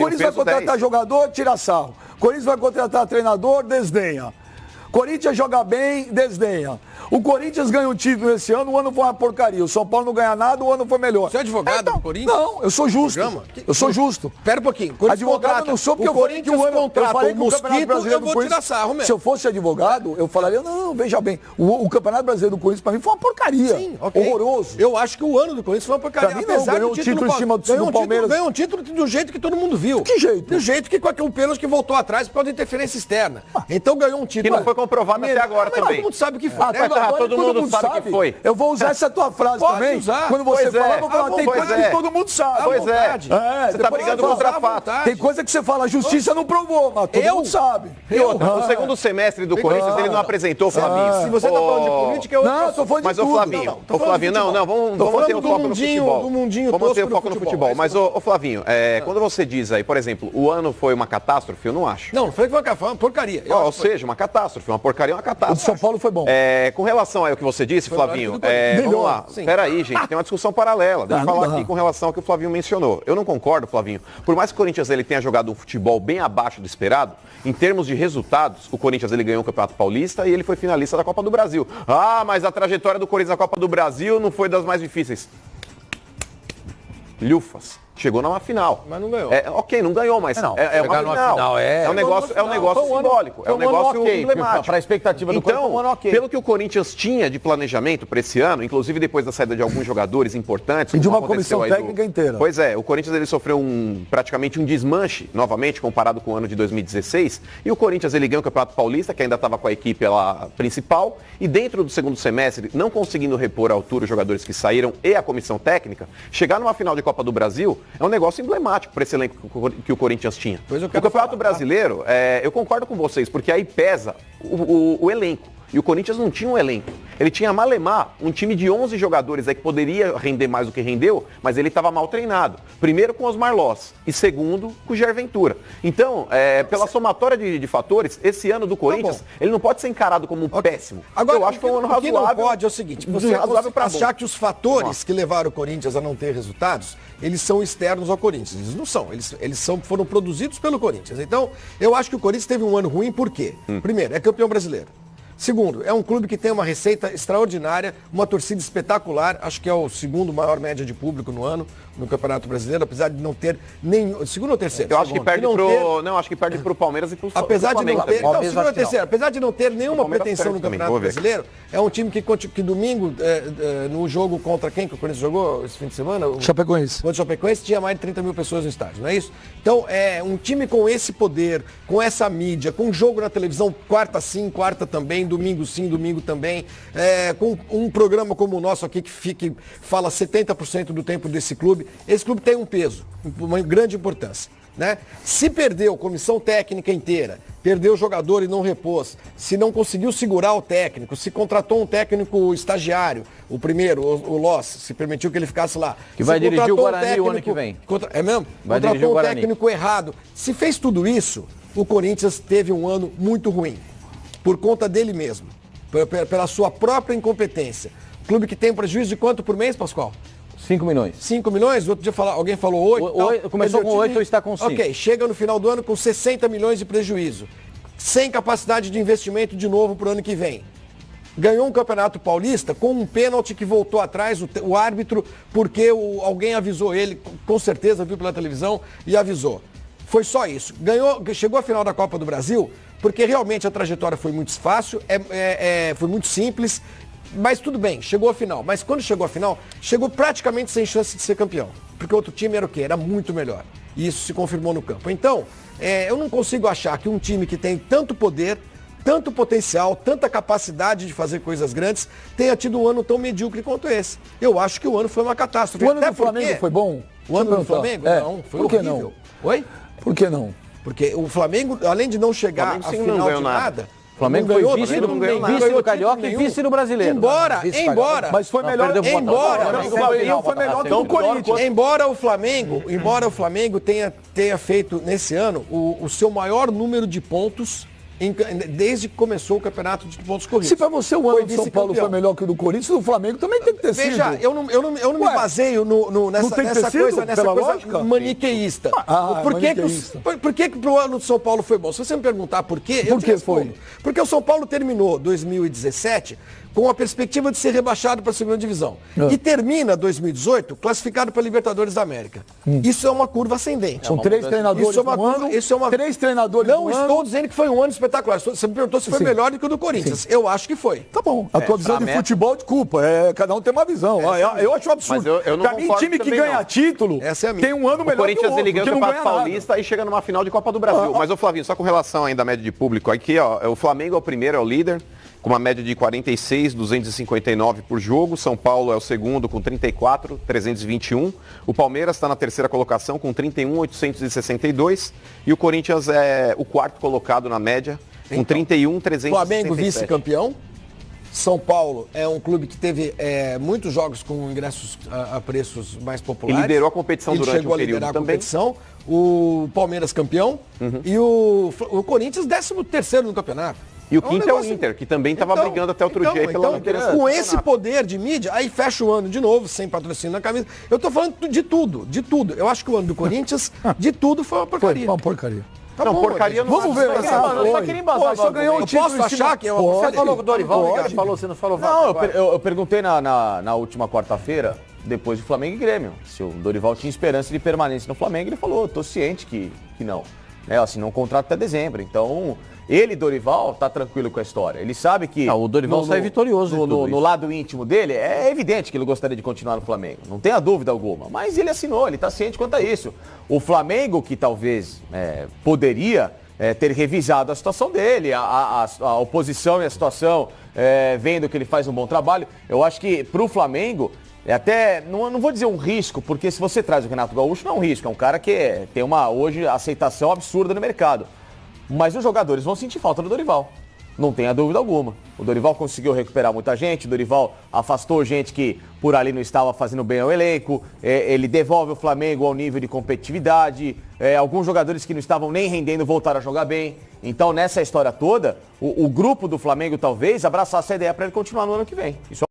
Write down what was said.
Corinthians vai contratar jogador, tira sarro. Corinthians vai contratar treinador, desdenha. Corinthians joga bem, desdenha. O Corinthians ganha um título esse ano, o ano foi uma porcaria. O São Paulo não ganha nada, o ano foi melhor. Você é advogado do Corinthians? Não, eu sou justo. Eu sou justo. Espera um pouquinho. Advogado eu não sou, porque eu falei que o ano contrata o Mosquito, eu vou tirar sarro mesmo. Se eu fosse advogado, eu falaria, não, veja bem, o Campeonato Brasileiro do Corinthians pra mim foi uma porcaria. Sim, okay. Horroroso. Eu acho que o ano do Corinthians foi uma porcaria. Pra mim não, ganhou um título em cima do Palmeiras. Ganhou um título do jeito que todo mundo viu. Que jeito? Do jeito que o pênalti que voltou atrás por causa da interferência externa. Então ganhou um título. Que não foi comprovado até agora também. Todo mundo sabe que foi. Todo mundo sabe que foi. Eu vou usar essa tua frase também. Usar. Quando você falar, eu vou falar, tem coisa que todo mundo sabe. Pois é. Você tá brigando contra fato. Tem coisa que você fala, a justiça não provou, mas todo mundo sabe. E outra, o segundo semestre do Corinthians, ele não apresentou, Flavinho. Se você tá falando de política, eu... Não, tô falando de mas, tudo. Mas, Flavinho, vamos ter o foco no futebol. Vamos ter o foco no futebol. Mas, Flavinho, quando você diz aí, por exemplo, o ano foi uma catástrofe, eu não acho. Não foi uma porcaria. Ou seja, uma catástrofe, uma porcaria, uma catástrofe. O de São Paulo foi bom. Com relação ao que você disse, Flavinho, vamos lá. Peraí, gente, tem uma discussão paralela. Deixa eu falar aqui com relação ao que o Flavinho mencionou. Eu não concordo, Flavinho. Por mais que o Corinthians ele tenha jogado um futebol bem abaixo do esperado, em termos de resultados, o Corinthians ele ganhou o Campeonato Paulista e ele foi finalista da Copa do Brasil. Ah, mas a trajetória do Corinthians na Copa do Brasil não foi das mais difíceis. Lufas. Chegou numa final. Mas não ganhou. Ok, não ganhou, mas não, é uma final. É um negócio simbólico. É um negócio emblemático. Para a expectativa do Corinthians, um ano ok. Pelo que o Corinthians tinha de planejamento para esse ano, inclusive depois da saída de alguns jogadores importantes. E de uma comissão técnica inteira. Pois é, o Corinthians ele sofreu praticamente um desmanche, novamente, comparado com o ano de 2016. E o Corinthians ele ganhou o Campeonato Paulista, que ainda estava com a equipe lá principal. E dentro do segundo semestre, não conseguindo repor à altura os jogadores que saíram e a comissão técnica, chegar numa final de Copa do Brasil é um negócio emblemático para esse elenco que o Corinthians tinha. O Campeonato Brasileiro, eu concordo com vocês, porque aí pesa o elenco. E o Corinthians não tinha um elenco. Ele tinha malemar, um time de 11 jogadores aí que poderia render mais do que rendeu, mas ele estava mal treinado. Primeiro com os Marlós e segundo com o Jair Ventura. Então, pela somatória de fatores, esse ano do Corinthians, ele não pode ser encarado como péssimo. Agora, eu acho que foi um ano razoável. O que não pode é o seguinte, você achar que os fatores que levaram o Corinthians a não ter resultados, eles são externos ao Corinthians. Eles não são. Eles foram produzidos pelo Corinthians. Então, eu acho que o Corinthians teve um ano ruim, por quê? Primeiro, é campeão brasileiro. Segundo, é um clube que tem uma receita extraordinária, uma torcida espetacular, acho que é o segundo maior média de público no ano, no Campeonato Brasileiro, apesar de não ter nenhum... Segundo ou terceiro? Eu acho que perde acho que perde pro Palmeiras e pro apesar de não ter, não, segundo ou terceiro, apesar de não ter nenhuma pretensão no Campeonato Brasileiro, é um time que domingo, no jogo contra quem que o Corinthians jogou esse fim de semana? Chapecoense. Contra o Chapecoense tinha mais de 30 mil pessoas no estádio, não é isso? Então, é um time com esse poder, com essa mídia, com jogo na televisão, quarta sim, quarta também, domingo sim, domingo também, com um programa como o nosso aqui que fala 70% do tempo desse clube. Esse clube tem um peso, uma grande importância. Né? Se perdeu comissão técnica inteira, perdeu o jogador e não repôs, se não conseguiu segurar o técnico, se contratou um técnico estagiário, o primeiro, o Loss, se permitiu que ele ficasse lá. Que vai dirigir o Guarani o ano que vem. É mesmo? Contratou um técnico errado. Se fez tudo isso, o Corinthians teve um ano muito ruim, por conta dele mesmo, pela sua própria incompetência. Clube que tem prejuízo de quanto por mês, Pascoal? 5 milhões. 5 milhões? Outro dia alguém falou 8. Começou com 8 ou está com 5. Ok, chega no final do ano com 60 milhões de prejuízo. Sem capacidade de investimento de novo para o ano que vem. Ganhou um Campeonato Paulista com um pênalti que voltou atrás, o árbitro, porque alguém avisou ele, com certeza viu pela televisão e avisou. Foi só isso. Chegou à final da Copa do Brasil, porque realmente a trajetória foi muito fácil, foi muito simples. Mas tudo bem, chegou à final. Mas quando chegou à final, chegou praticamente sem chance de ser campeão. Porque o outro time era o quê? Era muito melhor. E isso se confirmou no campo. Então, eu não consigo achar que um time que tem tanto poder, tanto potencial, tanta capacidade de fazer coisas grandes, tenha tido um ano tão medíocre quanto esse. Eu acho que o ano foi uma catástrofe. O ano do Flamengo foi bom? O ano do Flamengo? Não, foi horrível. Por que não? Oi? Por que não? Porque o Flamengo, além de não chegar à final de nada... O Flamengo foi vice do Carioca e vice do Brasileiro. Embora, mas foi melhor. Foi melhor do que o Corinthians. Embora o Flamengo tenha feito nesse ano o seu maior número de pontos desde que começou o campeonato de pontos corridos. Se para você o ano Foi do São Paulo foi vice-campeão. melhor que o do Corinthians, o Flamengo também tem que ter sido. Veja, eu não me baseio nessa tem que ter sido, nessa pela coisa lógica? maniqueísta. Ah, por que maniqueísta. por que pro ano do São Paulo foi bom? Se você me perguntar por quê, eu Por te que respondo. foi? Porque o São Paulo terminou 2017 com a perspectiva de ser rebaixado para a segunda divisão. E termina 2018 classificado para a Libertadores da América. Isso é uma curva ascendente. São 3 treinadores Isso é uma no curva, ano, isso é uma... 3 treinadores Não no estou ano. dizendo que foi um ano espetacular. Você me perguntou se foi Sim. melhor do que o do Corinthians. Eu acho que foi. Tá bom. A tua visão de Flamengo- futebol, desculpa. Cada um tem uma visão. Eu acho um absurdo. Mas eu não Pra mim, concordo time que também, ganha não. título Essa é a minha. tem um ano O melhor Corinthians que o outro, ele ganha o porque não Campeonato ganha nada. Paulista e chega numa final de Copa do Brasil. Mas, ô Flavinho, só com relação ainda à média de público, aqui, ó, o Flamengo é o primeiro, é o líder, com uma média de 46,259 por jogo. São Paulo é o segundo, com 34,321. O Palmeiras está na terceira colocação, com 31,862. E o Corinthians é o quarto colocado na média, com 31,367. Flamengo vice-campeão. São Paulo é um clube que teve muitos jogos com ingressos a preços mais populares. E liderou a competição durante chegou um a liderar período a também. competição. O Palmeiras campeão e o Corinthians 13º no campeonato. E o quinto é o negócio- Inter, que também estava brigando até outro dia pela liderança do com esse campeonato. poder de mídia, aí fecha o ano de novo, sem patrocínio na camisa. Eu tô falando de tudo. Eu acho que o ano do Corinthians, de tudo, foi uma Foi porcaria. uma porcaria. Tá Não, bom, porcaria mas não Vamos acho ver. que Ah, foi. eu só foi. queria embasar Pô, só o ganhou um argumento. título Posso em cima- achar que é uma Pode. porcaria? Você falou com o Dorival, Pode. Miguel falou, você não falou Não, Vasco. eu perguntei na última quarta-feira, depois de Flamengo e Grêmio, se o Dorival tinha esperança de permanência no Flamengo. Ele falou, tô ciente que não. Né, assinou um contrato até dezembro. Então, ele, Dorival, tá tranquilo com a história. Ele sabe que... O Dorival sai vitorioso de tudo no isso. lado íntimo dele, é evidente que ele gostaria de continuar no Flamengo. Não tenha dúvida alguma. Mas ele assinou, ele tá ciente quanto a isso. O Flamengo, que talvez poderia ter revisado a situação dele, a oposição e a situação, vendo que ele faz um bom trabalho, eu acho que pro Flamengo... não vou dizer um risco, porque se você traz o Renato Gaúcho, não é um risco, é um cara que tem hoje, aceitação absurda no mercado. Mas os jogadores vão sentir falta do Dorival, não tenha dúvida alguma. O Dorival conseguiu recuperar muita gente, o Dorival afastou gente que por ali não estava fazendo bem ao elenco, ele devolve o Flamengo ao nível de competitividade, alguns jogadores que não estavam nem rendendo voltaram a jogar bem. Então, nessa história toda, o grupo do Flamengo talvez abraçasse a ideia para ele continuar no ano que vem. Isso